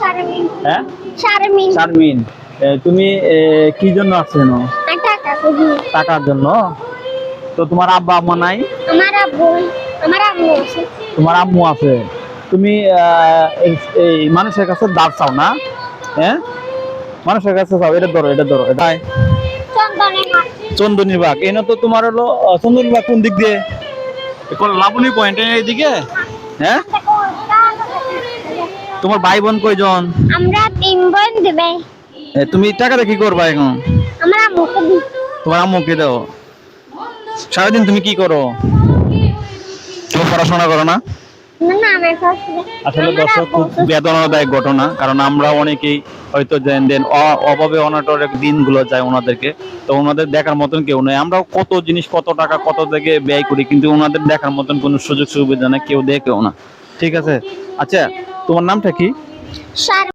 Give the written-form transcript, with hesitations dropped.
শারমিন। হ্যাঁ শারমিন। শারমিন, তুমি কি জন্য আসছেন? টাকা করি। টাকার জন্য। তো তোমার আব্বা আম্মা নাই? আমার আব্বু, আমার আম্মু আছে। তোমার আম্মু আছে। তুমি এই মানুষের কাছে দাঁড় চাও না? হ্যাঁ, মানুষের কাছে চাও। এটা ধরো, এটা ধরো, এটা চন্দনের বাগ। চন্দনী বাগ। এনে তো তোমার হলো চন্দনী বাগ কোন দিক দিয়ে? এখন লাবণী পয়েন্ট এইদিকে। হ্যাঁ, তোমার ভাই বোন কয়জন? আমরা 3 বোন দিবে। তুমি টাকাটা কি করবা এখন? আমার আম্মুকে দিই। তোমার আম্মুকে দাও। সারাদিন তুমি কি করো? তুমি পড়াশোনা করো না? না না, আমার কাছে আসলে দর্শক, খুব বেদনাদায়ক ঘটনা, কারণ আমরা অনেকেই হয়তো দেন অভাবে অনাটনের দিনগুলো যায় ওনাদেরকে, তো ওনাদের দেখার মতন কেউ নেই। আমরা কত জিনিস, কত টাকা, কত থেকে ব্যয় করি, কিন্তু ওনাদের দেখার মতন কোনো সুযোগ সুবিধা না, কেউ দেখেও না। ঠিক আছে, আচ্ছা তোমার নামটা কি?